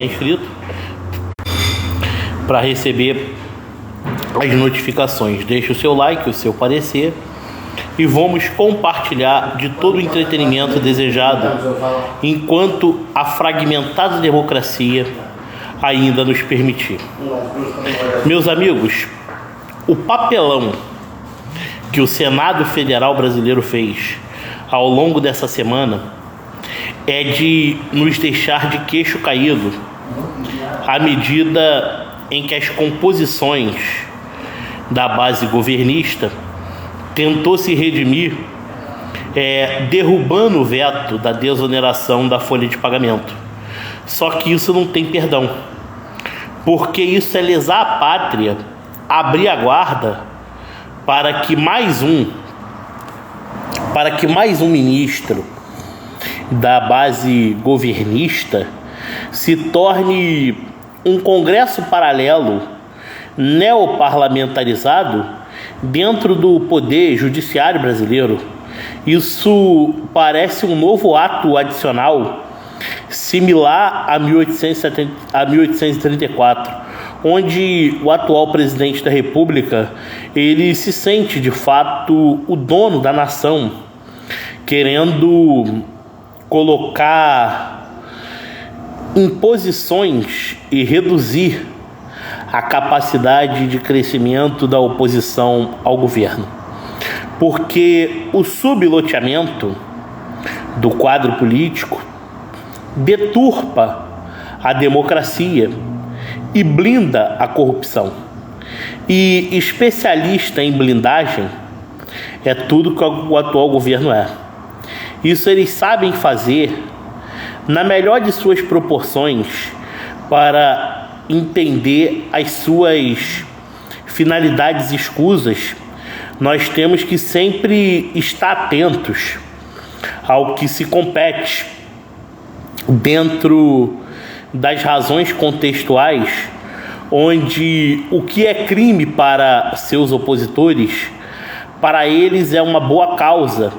inscrito para receber as notificações. Deixe o seu like, o seu parecer e vamos compartilhar de todo o entretenimento desejado enquanto a fragmentada democracia ainda nos permitir. Meus amigos, o papelão que o Senado Federal brasileiro fez ao longo dessa semana é de nos deixar de queixo caído à medida em que as composições da base governista tentou se redimir derrubando o veto da desoneração da folha de pagamento. Só que isso não tem perdão, porque isso é lesar a pátria, abrir a guarda para que mais um ministro da base governista se torne um congresso paralelo neoparlamentarizado dentro do poder judiciário brasileiro. Isso parece um novo ato adicional similar a 1834, onde o atual presidente da República ele se sente de fato o dono da nação, querendo colocar imposições e reduzir a capacidade de crescimento da oposição ao governo. Porque o subloteamento do quadro político deturpa a democracia e blinda a corrupção. E especialista em blindagem é tudo que o atual governo é. Isso eles sabem fazer na melhor de suas proporções para entender as suas finalidades escusas. Nós temos que sempre estar atentos ao que se compete dentro das razões contextuais, onde o que é crime para seus opositores, para eles é uma boa causa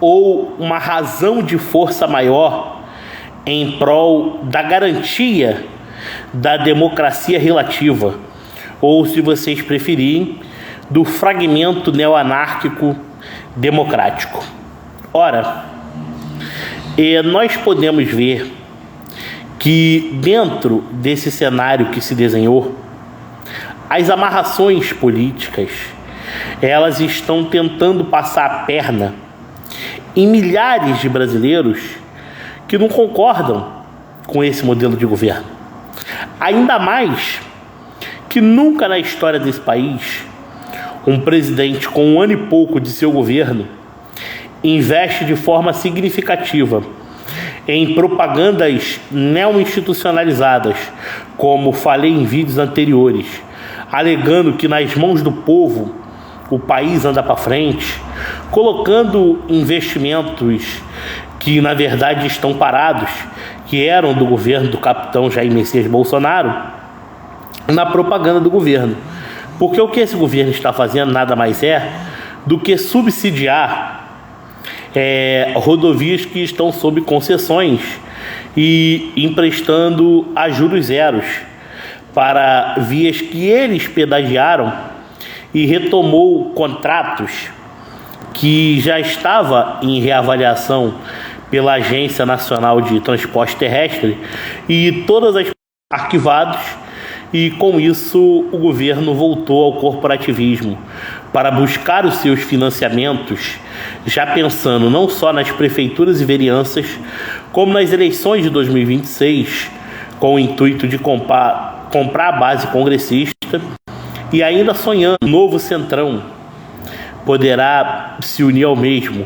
ou uma razão de força maior em prol da garantia da democracia relativa, ou, se vocês preferirem, do fragmento neoanárquico democrático. Ora, nós podemos ver que dentro desse cenário que se desenhou, as amarrações políticas, elas estão tentando passar a perna em milhares de brasileiros que não concordam com esse modelo de governo. Ainda mais que nunca na história desse país um presidente com um ano e pouco de seu governo investe de forma significativa em propagandas neo-institucionalizadas, como falei em vídeos anteriores, alegando que nas mãos do povo o país anda para frente, colocando investimentos que na verdade estão parados, que eram do governo do capitão Jair Messias Bolsonaro, na propaganda do governo. Porque o que esse governo está fazendo nada mais é do que subsidiar rodovias que estão sob concessões e emprestando a juros zeros para vias que eles pedagiaram, e retomou contratos que já estava em reavaliação pela Agência Nacional de Transporte Terrestre, e todas as arquivados, e com isso o governo voltou ao corporativismo para buscar os seus financiamentos, já pensando não só nas prefeituras e vereanças, como nas eleições de 2026, com o intuito de comprar a base congressista, e ainda sonhando o novo Centrão poderá se unir ao mesmo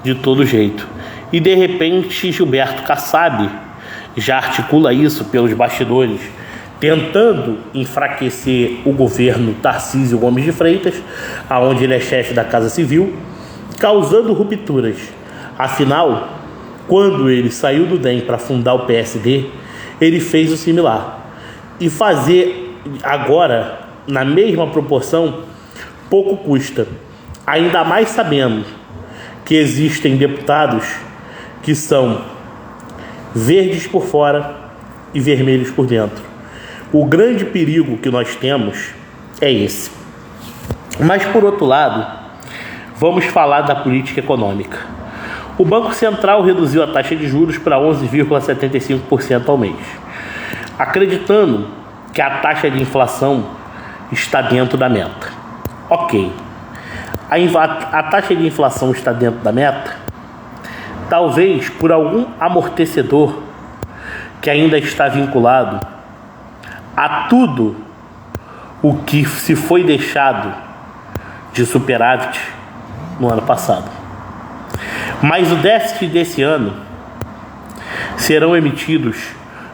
de todo jeito. E de repente Gilberto Kassab já articula isso pelos bastidores, tentando enfraquecer o governo Tarcísio Gomes de Freitas, aonde ele é chefe da Casa Civil, causando rupturas. Afinal, quando ele saiu do DEM para fundar o PSD, ele fez o similar. E fazer agora, na mesma proporção, pouco custa. Ainda mais sabendo que existem deputados que são verdes por fora e vermelhos por dentro. O grande perigo que nós temos é esse. Mas, por outro lado, vamos falar da política econômica. O Banco Central reduziu a taxa de juros para 11,75% ao mês, acreditando que a taxa de inflação está dentro da meta. Ok, a taxa de inflação está dentro da meta, talvez por algum amortecedor que ainda está vinculado a tudo o que se foi deixado de superávit no ano passado. Mas o déficit desse ano serão emitidos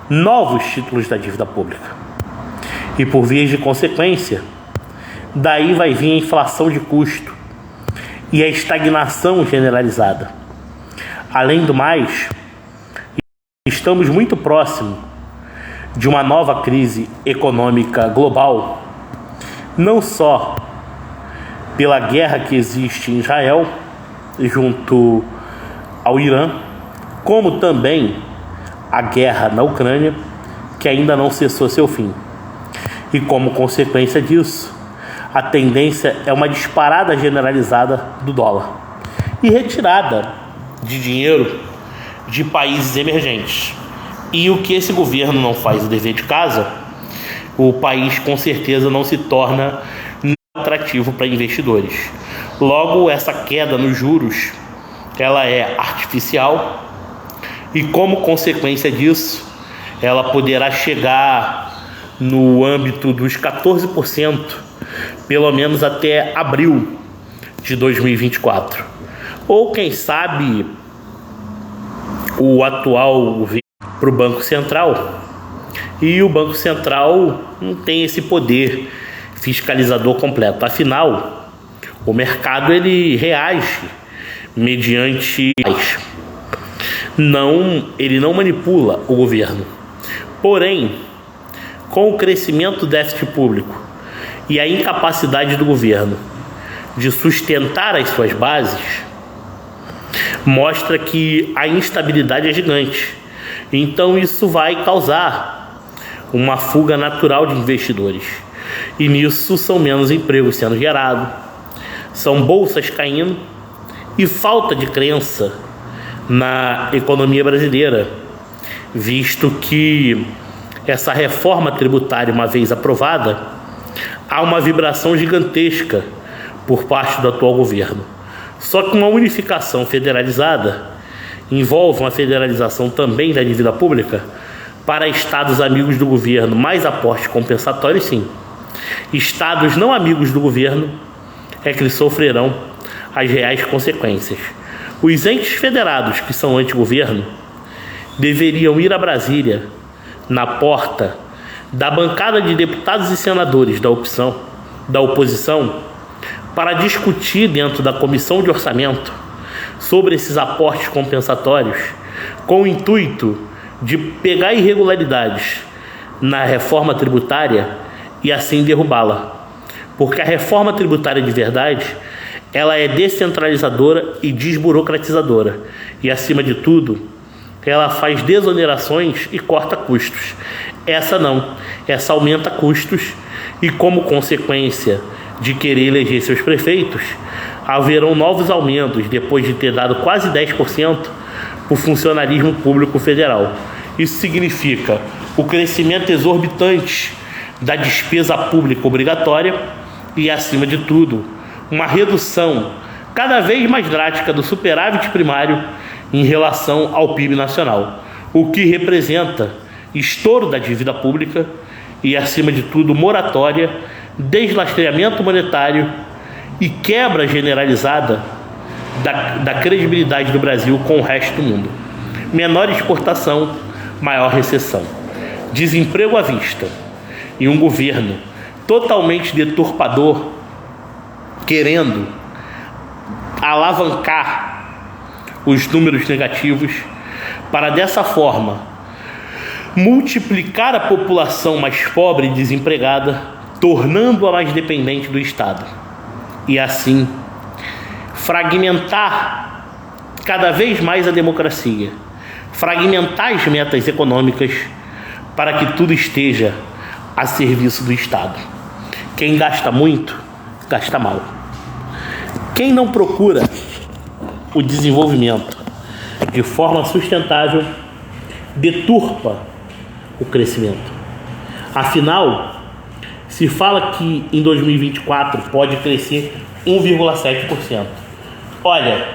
novos títulos da dívida pública. E por via de consequência, daí vai vir a inflação de custo e a estagnação generalizada. Além do mais, estamos muito próximos de uma nova crise econômica global, não só pela guerra que existe em Israel junto ao Irã, como também a guerra na Ucrânia, que ainda não cessou seu fim. E como consequência disso, a tendência é uma disparada generalizada do dólar e retirada de dinheiro de países emergentes. E o que esse governo não faz o dever de casa, o país com certeza não se torna atrativo para investidores. Logo, essa queda nos juros, ela é artificial e, como consequência disso, ela poderá chegar no âmbito dos 14%, pelo menos até abril de 2024. Ou, quem sabe, o atual para o Banco Central. E o Banco Central não tem esse poder fiscalizador completo. Afinal, o mercado ele reage mediante ele não manipula o governo. Porém, com o crescimento do déficit público e a incapacidade do governo de sustentar as suas bases, mostra que a instabilidade é gigante. Então isso vai causar uma fuga natural de investidores. E nisso são menos empregos sendo gerados, são bolsas caindo e falta de crença na economia brasileira, visto que essa reforma tributária, uma vez aprovada, há uma vibração gigantesca por parte do atual governo. Só que uma unificação federalizada envolve uma federalização também da dívida pública para estados amigos do governo, mais aportes compensatórios, sim. Estados não amigos do governo é que sofrerão as reais consequências. Os entes federados que são anti-governo deveriam ir a Brasília, na porta da bancada de deputados e senadores da oposição, para discutir dentro da Comissão de Orçamento sobre esses aportes compensatórios, com o intuito de pegar irregularidades na reforma tributária e assim derrubá-la. Porque a reforma tributária de verdade, ela é descentralizadora e desburocratizadora. E, acima de tudo, ela faz desonerações e corta custos. Essa não. Essa aumenta custos e, como consequência de querer eleger seus prefeitos, haverão novos aumentos depois de ter dado quase 10% para o funcionalismo público federal. Isso significa o crescimento exorbitante da despesa pública obrigatória e, acima de tudo, uma redução cada vez mais drástica do superávit primário em relação ao PIB nacional, o que representa estouro da dívida pública e, acima de tudo, moratória, deslastreamento monetário e quebra generalizada da credibilidade do Brasil com o resto do mundo. Menor exportação, maior recessão, desemprego à vista e um governo totalmente deturpador querendo alavancar os números negativos para, dessa forma, multiplicar a população mais pobre e desempregada, tornando-a mais dependente do Estado. E assim, fragmentar cada vez mais a democracia, fragmentar as metas econômicas para que tudo esteja a serviço do Estado. Quem gasta muito, gasta mal. Quem não procura o desenvolvimento de forma sustentável, deturpa o crescimento. Afinal, se fala que em 2024 pode crescer 1,7%. Olha,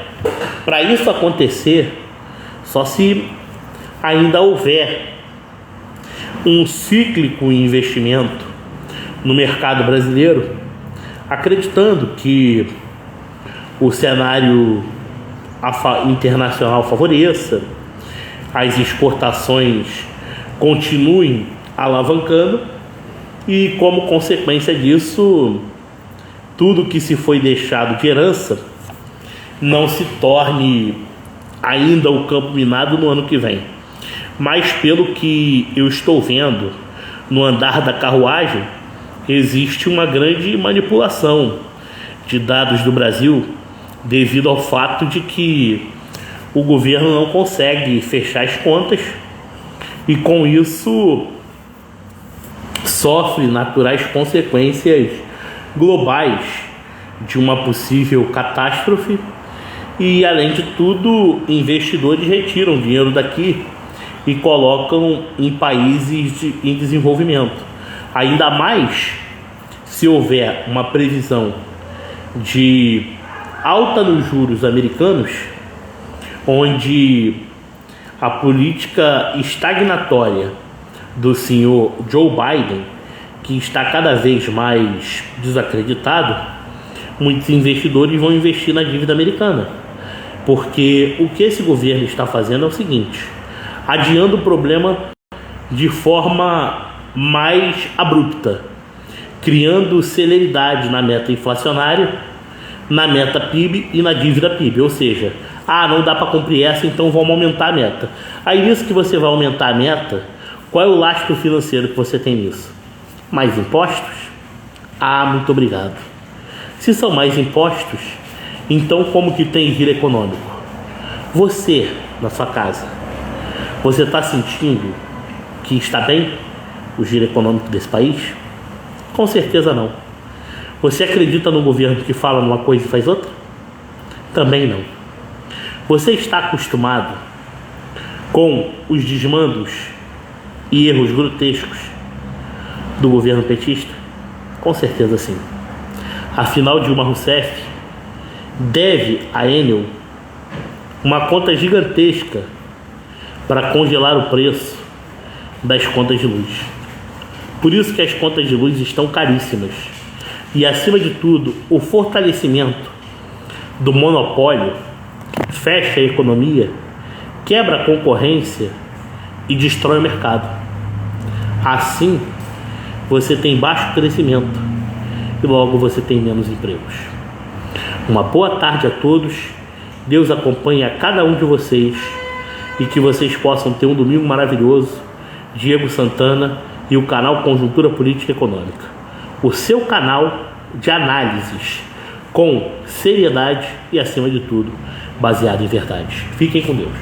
para isso acontecer, só se ainda houver um cíclico investimento no mercado brasileiro, acreditando que o cenário internacional favoreça, as exportações continuem alavancando e, como consequência disso, tudo que se foi deixado de herança não se torne ainda o campo minado no ano que vem. Mas pelo que eu estou vendo no andar da carruagem, existe uma grande manipulação de dados do Brasil devido ao fato de que o governo não consegue fechar as contas e com isso sofre naturais consequências globais de uma possível catástrofe e, além de tudo, investidores retiram dinheiro daqui e colocam em países em desenvolvimento. Ainda mais se houver uma previsão de alta nos juros americanos, onde a política estagnatória do senhor Joe Biden, que está cada vez mais desacreditado, muitos investidores vão investir na dívida americana. Porque o que esse governo está fazendo é o seguinte: adiando o problema de forma mais abrupta, criando celeridade na meta inflacionária, na meta PIB e na dívida PIB. Ou seja, não dá para cumprir essa, então vamos aumentar a meta. Aí nisso que você vai aumentar a meta, qual é o lastro financeiro que você tem nisso? Mais impostos? Muito obrigado. Se são mais impostos, então como que tem giro econômico? Você, na sua casa, você está sentindo que está bem o giro econômico desse país? Com certeza não. Você acredita no governo que fala uma coisa e faz outra? Também não. Você está acostumado com os desmandos e erros grotescos do governo petista? Com certeza sim. Afinal, Dilma Rousseff deve a Enel uma conta gigantesca para congelar o preço das contas de luz. Por isso que as contas de luz estão caríssimas. E, acima de tudo, o fortalecimento do monopólio fecha a economia, quebra a concorrência e destrói o mercado. Assim, você tem baixo crescimento e logo você tem menos empregos. Uma boa tarde a todos. Deus acompanhe a cada um de vocês e que vocês possam ter um domingo maravilhoso. Diego Santana e o canal Conjuntura Política e Econômica, o seu canal de análises com seriedade e, acima de tudo, baseado em verdade. Fiquem com Deus.